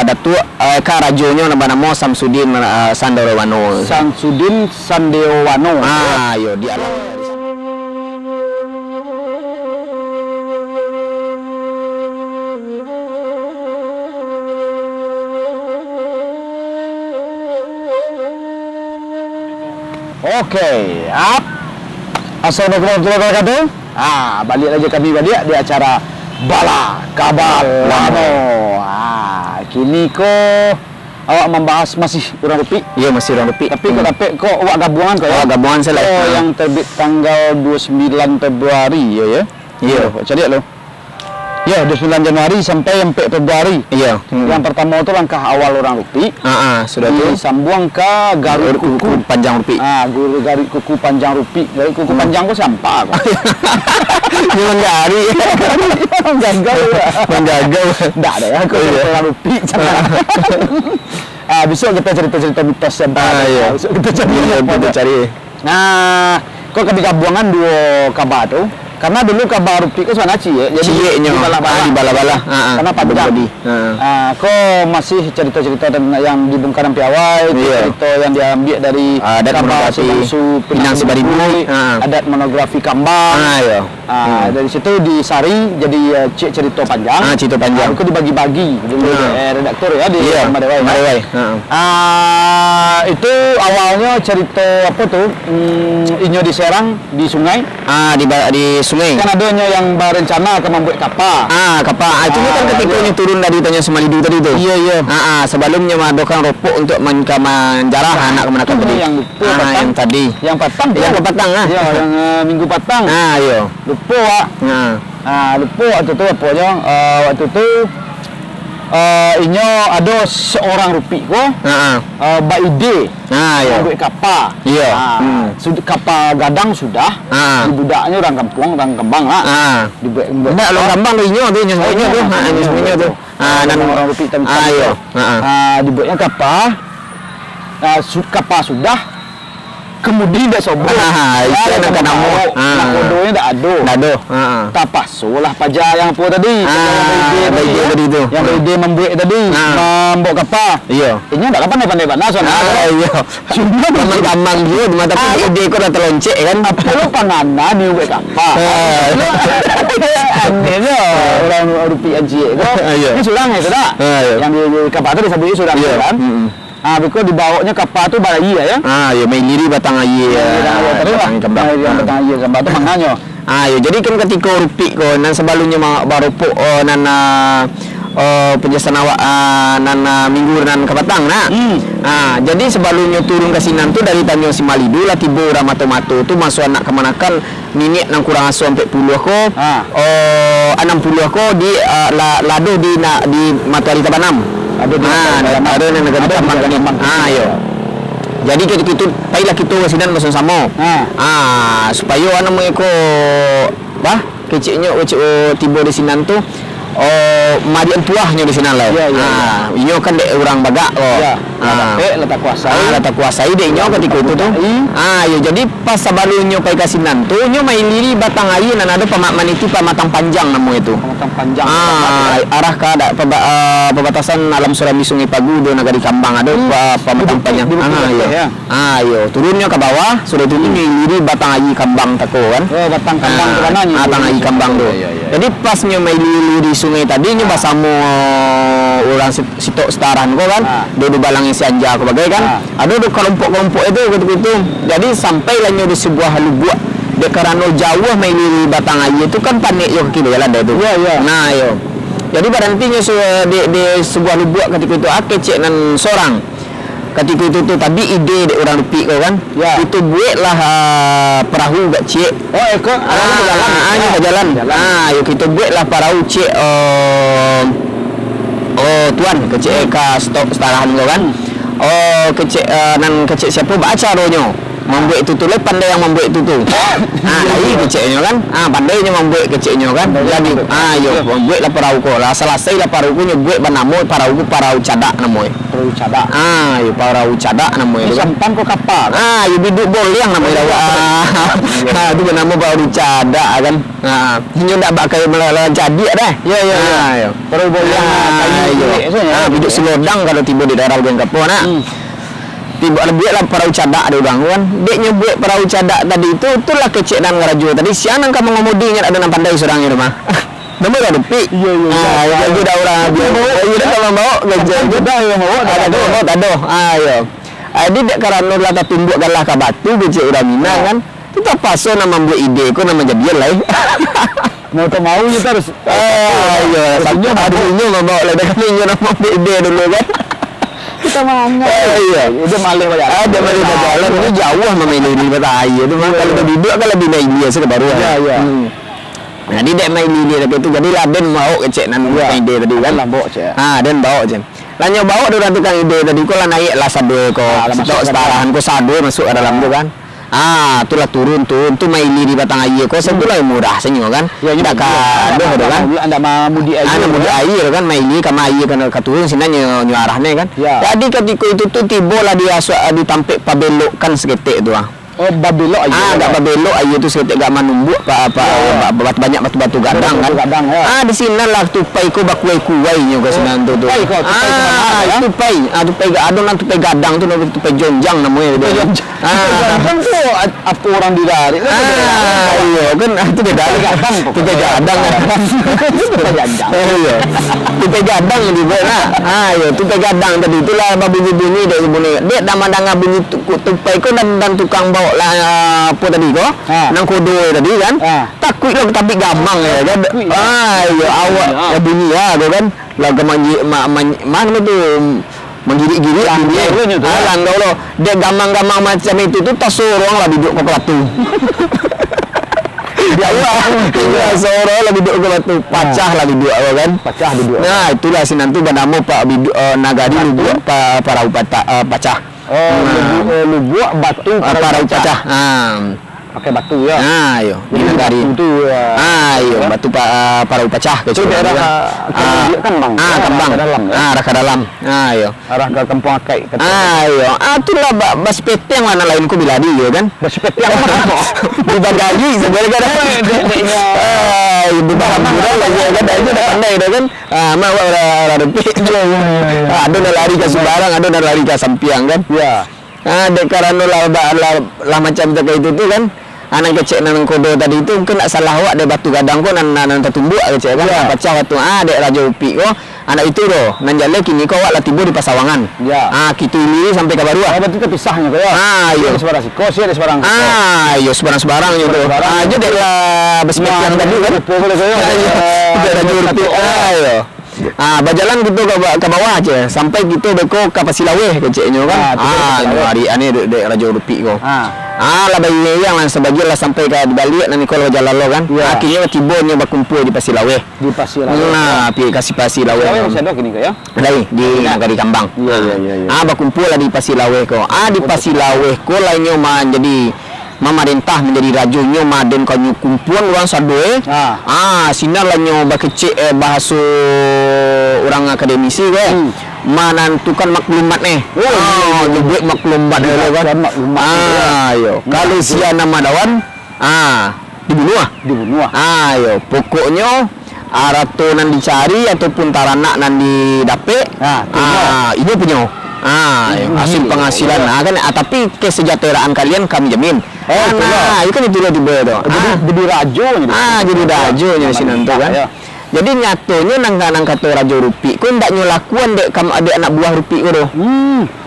Datuk ka rajonya nama Samsudin Sandewano. Samsudin Sandewano. Yo dia lah. Oke, up. Assalamualaikum warahmatullahi wabarakatuh. Balik lagi kami di acara Bala Kabal Lamo. Kini awak membahas masih orang Rupi. Iya, masih orang Rupi. Tapi kok awak gabungan kok ya? Gabungan saya lah. Yang terbit tanggal 29 Februari ya. Iya, cari lo. Ya, 29 Januari sampai 4 Februari. Iya. Yang pertama itu langkah awal orang Rupi. Sudah tu disambung ke Garut Kuku Panjang Rupi. Garut Kuku Panjang Rupi. Garut Kuku Panjang kok sampah kok. Jangan gari. Menjaga ya. Menjaga. Enggak ada ya kalau orang Rupi. Besok kita cerita-cerita mitos yang iya. Besok kita cari. Nah, kok kegabungan dua kabar tuh. Karena dulu kabar Rupi itu sebenarnya ya. Jadi di bala-bala. Karena panjang. Kok masih cerita-cerita yang dibongkaran piawai, cerita yang diambil dari kabar Sumangsu Pinang Sebaribu, adat monografi Kambang. Dari situ disari jadi cerita panjang. Cerita panjang. Itu dibagi-bagi dulu redaktur ya di Madewai. Itu awalnya cerita apa tuh? Inyo di Serang di sungai. Di sungai. Kan adanya yang berencana akan membuat kapal. Kapal. Itu kan ketika turun dari Tanjung Semalidu tadi tu. Iya. Sebelumnya madokan ropok untuk menjarah anak kemenakan tadi. Yang lupa yang tadi. Yang patang. Yang patang Iya, yang minggu patang. Iya. Lupa Wak. Lupa waktu itu apanya? Waktu itu inyo ada seorang Rupi ko. Ide. Iya. Buat kapal. Iya. Sudah kapal gadang sudah. Di budaknya orang kampung, orang Kembang lah. Dibuat. Enggak, orang Kembang tu inyo tu. Inyo tu. Dan orang Rupi Iya. Dibuatnya kapal. Kapal sudah. Kemudian dah sobek. Itu nak kena mau. Kodonya dah ada. Tak pasulah pajak yang apa tadi. Ide tadi tu. Yang ide membuat tadi. Membuat kapal. Iya. Ini tak pandai-pandai nasional. Iya. Cuma gampang dia, tapi ide kau dah terloncek kan. Apa lu panana ni buat kapal. Anehnya orang Rupi Aji itu. Ini surang ya sudah. Yang di kapal tu disebut surang kan. Because dibawanya kapal tu balayi ya. Ya main liri batang air. Batang kembang. Batang air kembang tu manganyo. Jadi kan ketika Rupi ko nan sebelumnya baropok nan penjelasan awak nan minggu nan kapatang jadi sebelumnya turun ke Sinan tu dari Tanjung Semalidu lah tiba orang mato-mato tu masuk anak kemanakan minit nang kurang asuh 40 ko 60 ko di lado di Matahari Tabanam. Ada yang negara Kembang. Yo. Jadi kita pailah kita Sinan masuk sama. Supaya anak mereka keciknya tiba di Sinan tu madian tuahnya di sana lah. Inyo kan dek orang bagak letak kuasai dek inyo ketika itu tu. Ya jadi pas sabalunyo pai kasinan tu inyo main liri batang air nan ada pemakman itu pematang panjang nama itu. Pematang panjang. Arah ke ada perbatasan alam Surami Sungai Pagu do Nagari Kambang ada pematang panjang. Yo turunnya ke bawah sudah itu inyo liri batang air Kambang tako kan. Batang Kambang tu mana ni? Batang air Kambang tu. Jadi pas inyo main liri sungai tadi nyoba sama orang sitok setaran ko kan do balang isi anja ko bagai kan ada do kelompok-kelompok itu gitu. Jadi sampailah nyo di sebuah lubuk de karano jauh main di batang air itu kan panik yo ke jalan dah tu. Nah yo. Jadi berhenti nyo di sebuah lubuk ketika itu kecek nan sorang. Ketika itu tu tadi ide de orang Rupi ko kan. Itu buatlah perahu gak cek. Jalan. Yo kita buatlah perahu cek tuan kecek ka stok setarahan ko kan. Kecek nan kecek siapa baca ronyo. Membuat itu tu pandai yang membuat itu tu. Ini keceknya kan. Pandainya membuat keceknya kan. Jadi yo membuatlah perahu ko. Lah selesai lah perahu ko nyo buat banamo perahu cadak namoi. perahu cadak. Yo perahu cadak namanya. Sampan kok kapal. Yo biduk bolyang namanya dawa. Itu nama perahu cadak kan. Ini ndak bakal melawan cadik dah. Ya. Perahu bolyang kayu. Biduk selodang kalau tiba di daerah bagian kapal nak. Tiba lebih lah perahu cadak ada bang kan. Dek nyebut perahu cadak tadi itu itulah kecek dan ngerajo tadi siang kamu ngomodinya ada nang pandai seorang itu mah. Nama dah depi. Iya. Jadi dah orang dia. Iya dah bawa gajah. Dah yang bawa tak ada. Ayo. Adi dek karena lah tak tumbuk galah ke batu becek udah mina kan. Kita paso nama buat ide ko nama jadian lah. Mau tak mau kita harus. Ayo. Sampai harinya bawa lah dah ni nama buat ide dulu kan. Kita mangga. Iya. Itu malih banyak. Ada malih jalan itu jauh sama ini mata air itu mah kalau duduk kan lebih naik biasa ke baru. Iya. Nah, dia main lili tapi itu jadi laden mau kecek nan ide tadi kan bawa cek. Dan bawa je. Lanyo bawa dengan tukang ide tadi ko lah naik lah sado ko. Stok setarahan ko sado masuk ke dalam tu kan. Itulah turun tu main lili di batang air ko sebelah murah senyo kan. Ya dak ada kan. Anda mau mudi air. Mudi air kan main lili kama air kan turun sini nyo arahnya kan. Jadi ketika itu tu tiba lah dia ditampik pabelok kan seketik tu Oh, babelok aja. Enggak babelok aja itu seketik gak manumbuk banyak batu-batu gadang kan. Di sini lah tupai ko bakuai nyo ke sini tu. Tupai gadang tu tupai jonjang namanya. Jonjang tu apa orang ditarik. Iya kan itu beda gadang. Tupai gadang. Tupai gadang di mana? Tupai gadang tadi itulah bunyi-bunyi dari bunyi. Dia damang-damang bunyi tupai ko dan tukang bawa lah apa tadi ko nang kodo tadi kan takut lah tapi gamang ya kan awak ya bunyi kan lah mana tu menggirik-girik bunyi langgau lo dia gamang-gamang macam itu tu tak sorong lah duduk ke batu dia sorong lah duduk ke batu pacah lah duduk kan nah itulah sinantu bernama Pak Nagari duduk para pacah. Buat batu para pecah. Pakai batu ya. Yo. Ini dari itu. Batu para pecah ke daerah Kembang. Kembang. Arah ke dalam. Yo. Arah ke Kampung Akai. Yo. Itulah bas peteng mana lain ku bila dia kan. Bas peteng apa? Berbagi sebenarnya deknya. Berbaham murah lagi kan itu dah pandai dah kan. Mak orang depi. Ada dah lari ke sembarang, ada dah lari ke sampiang kan. Ya. Dek karena lah macam jaga itu tu kan. Anak kecek nang kodo tadi itu kena salah awak ada batu gadang ko nan tertumbuk kecek kan. Pecah batu dek Raja Upi ko. Anak itu doh nan jalan kini ko awak lah tiba di Pasawangan. Ya. Kitu ini sampai ke Barua. Berarti terpisahnya ko ya. Iya. Sebarang siko sih ada sebarang. Iya sebarang yo tu. Aja dek lah besmek yang tadi kan. Dek Raja Upi. Ayo. Berjalan gitu ke bawah aja sampai gitu beko ke Pasilaweh keceknya kan. Hari ini dek Raja Upi ko. Lah bayi yang sebagian lah sampai ke balik nanti kalau jalan lo kan. Akhirnya tibonya berkumpul di Pasilaweh. Di Pasilaweh. Pergi kasih Pasilaweh. Masih ada kini ke ya? Lain di Nagari Kambang. Iya. Berkumpul lah di Pasilaweh ko. Di Pasilaweh ko lainnya mah jadi memerintah menjadi rajunya maden kau kumpulan orang sadoe. Sinar lah nyo bakecek bahasa orang akademisi ke. Menentukan maklumat nyebut maklumat kan. Yo. Kalau sia nama dawan dibunuh. Yo. Pokoknya arato nan dicari ataupun taranak nan didapek. Ini punya. Hasil penghasilan kan tapi kesejahteraan kalian kami jamin. Itu kan itulah tiba tu. Jadi rajo gitu. Jadi rajo nya sinantu kan. Jadi nyatonya nang kata Raja Rupi ko ndak nyolakuan dek kam ada anak buah Rupi ko doh.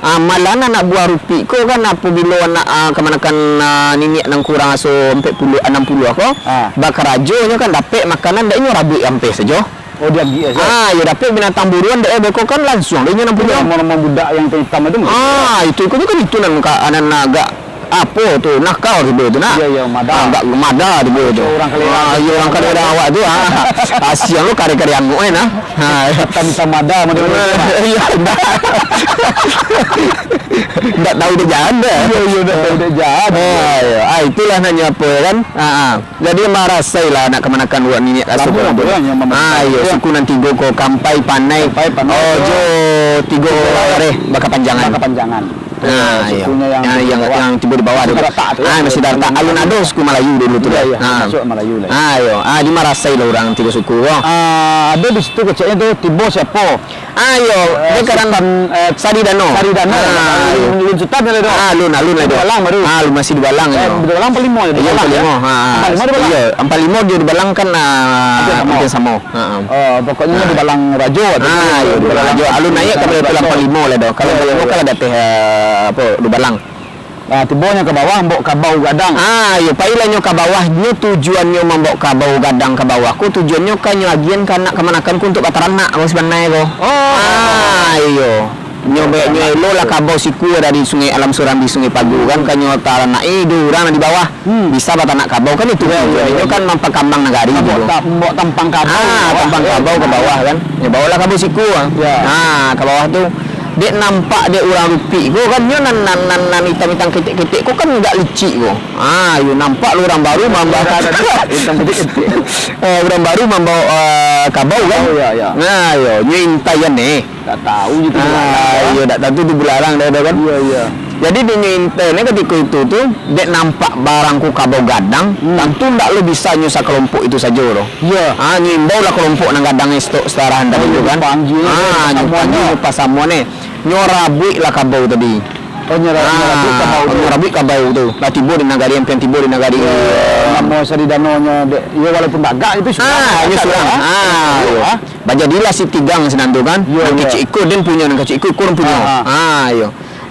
Malah anak buah Rupi ko kan apabila anak kemanakan nini nang kurang aso 40 60 ako. Bakar rajo nya kan dapat makanan dak nyo rabuk ampe saja. Oh dia giat saja. Ya dapat binatang buruan dek beko kan langsung dia 60. Nama budak yang hitam itu. Itu kan itu nan anak naga Apa tu? Nakal tiba tu nak. Ya, mada. Enggak mada tiba tu. Orang Kalirang. Ya, orang Kalirang awak tu. Siang lu kari-kari anguk nah. Tanpa mada mana-mana. Ya, enggak tahu dia jalan dah. Ya, enggak tahu dia jalan. Itulah nanya apa kan. Jadi marasai lah nak kemanakan buat minyak asup. Suku nanti go ko kampai panai. Jo tiga reh baka panjangan. Sukunya yang tiba di bawah tu. Masih darta alun-alun suku Melayu dulu tu. Masuk Melayu lah. Di marasai lah orang tiga suku. Ada di situ kecilnya tu tibo siapa? Dia karan Sari Dano. Lun Sultan lah tu. Alun lah tu. Balang baru. Lu masih di Balang. Di Balang Palimo ya. Palimo dia di Balang kan mungkin sama. Pokoknya di Balang Rajo atau di Balang Rajo. Alun naik ke Balang Palimo lah dah. Kalau Palimo kan ada teh apa di Balang. Tibonya ke bawah mbok ke bau gadang. Pailahnya ke bawahnya tujuannya membok ke bau gadang ke bawah. Ku tujuannya kan nyagian kan nak kemanakan ku untuk pataranak kau sebenarnya kau. Nyobeknya lo lah kabau siku dari Sungai Alam Suram di Sungai Pagu kan kanyo taranak durang di bawah. Bisa batanak kabau kan itu. Ini kan nampak kambang nagari. Mbok tampang kabau. Tampang kabau ke bawah kan. Ya bawah lah kabau siku. Ke bawah tu dia nampak dia orang rupi ko kan nan hitam-hitam ketik-ketik ko kan enggak licik ko. You nampak lu orang baru membawa hitam ketik-ketik. Orang baru membawa kabau kan. Yo nyintayan ni. Tak tahu gitu. Tak tahu tu bularang dah kan. Jadi dia nyintai ketika itu tu dia nampak barangku kabau gadang, tentu ndak lu bisa nyusa kelompok itu saja loh. Nyimbau lah kelompok nang gadang stok setarahan tadi tu kan. Nyupannya pas semua ni. Nyorabui lah kabau tadi. Nyorabui kabau tu. Lah tibo di nagari yang tibo di nagari. Nama Sari Dano nya walaupun bagak itu surang. Bajadilah si tigang senantu kan. Kecik ikut dan punya nang kecik ikut kurang punya.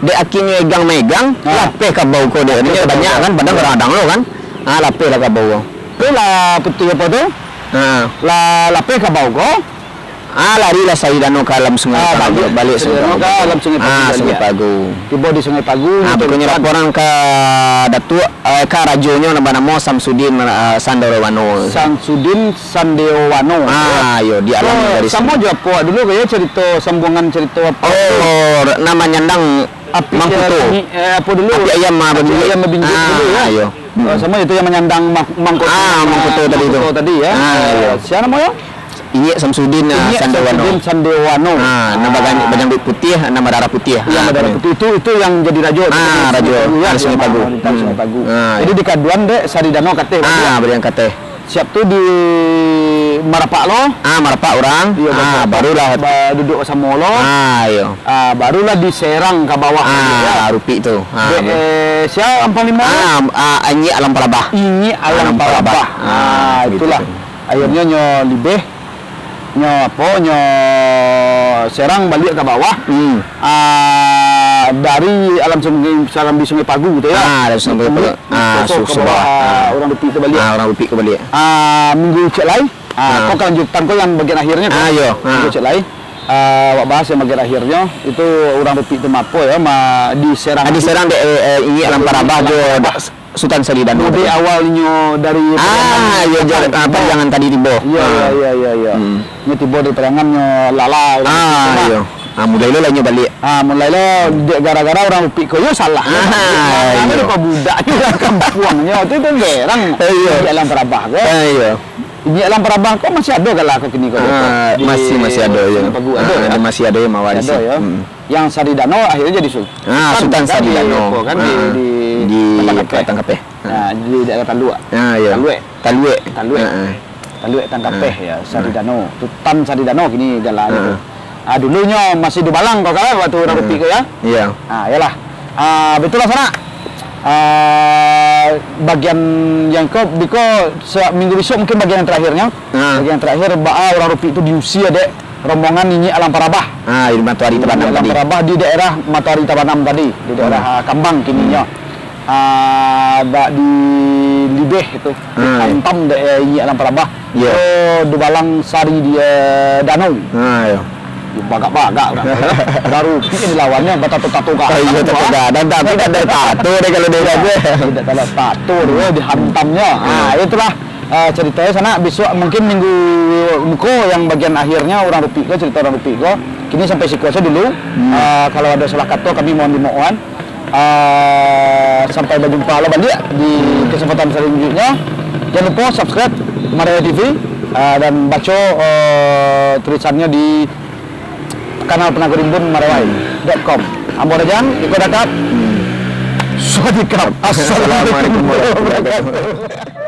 Dia akhirnya megang lapeh kabau ko dia. Ini banyak kan padang radang lo kan. Lapeh lah kabau. Tu lah putih apa tu? Lapeh kabau ko. Larilah Sari Dano ke alam sungai Pagu. Balik Sungai alam Sungai Pagu. Sungai Pagu. Tiba di Sungai Pagu. Pokoknya laporan ke Datuk ke rajonya nama Samsudin Sandewano. Samsudin Sandewano. Di alam dari sama je apa dulu kayak cerita sambungan cerita apa? Nama nyandang Mangkuto. Apa dulu? Api ayam mabinjut dulu ya. Sama itu yang menyandang Mangkuto. Mangkuto tadi ya. Siapa namanya? Iya Samsudin Sandewano. Nama bajang putih, nama darah putih. Yang darah putih itu yang jadi rajo. Rajo Sungai Pagu. Sungai Pagu. Jadi di kaduan dek Sari Dano kate. Beriang kate. Siap tu di Marapak lo. Marapak orang. Barulah duduk sama lo. Barulah di Serang ke bawah. Rupi tu. Siapa Ampang Lima? Inyi Alam Parabah. Inyi Alam Parabah. Itulah. Akhirnya nyo libeh nyo Serang balik ke bawah. Dari alam di Sungai Pagu gitu ya. Dari Sungai Pagu. Orang Rupi ke balik. Orang Rupi ke balik. Minggu cek lai. Kau kelanjutan kau yang bagian akhirnya kan. Minggu cek lai. Wak bahas yang bagian akhirnya itu orang Rupi itu mapo ya di Serang. Di Serang ini Alam Parabah jo Sultan Sari Dano. Di awalnya dari jangan tadi tibo. Iya. Ini tibo di perangannya lala. Mulai lo lainnya balik. Mulai lo gara-gara orang Rupi ko yo salah. Ini apa budaknya orang kampuangnya itu kan berang. Di Alam Parabah ko. Ini Alam Parabah kok masih ada kalau aku kini kau. Masih ada ya. Masih ada yang mawaris. Yang Sari Dano akhirnya jadi Sultan Sari Dano kan di Tangkapeh. Di daerah Talue. Talue Tangkapeh ya Sari Dano. Sultan Sari Dano kini jalan itu. Dulunya masih di Balang kau kala waktu orang Rupi ko ya. Iya. Yalah. Betul lah sana. Bagian yang minggu besok mungkin bagian yang terakhirnya. Bagian terakhir orang Rupi itu diusia dek rombongan ini Alam Parabah. Di Matahari Tabanam Alam Parabah di daerah Matahari Tabanam tadi, di daerah Kambang kininya. Di Libeh itu, Antam ini Alam Parabah. Di Balang Sari di Danau. bagak-bagak udah. Udah Rupi ini lawannya tato-tato kan. Iya, tato dan tapi tidak ada tato deh kalau dia aja. Tidak ada tato dia dihantamnya. Nah, itulah ceritanya sana. Besok mungkin minggu muko yang bagian akhirnya orang Rupi ko, cerita orang Rupi ko. Kini sampai sekian dulu. Kalau ada salah kata kami mohon dimohon. Sampai berjumpa lagi di kesempatan selanjutnya. Jangan lupa subscribe Marewae TV dan baca tulisannya di kanal Penagurimbun Marewae.com. Ambo Rajang, Iko Dakap. Swadikap. Assalamualaikum warahmatullahi wabarakatuh.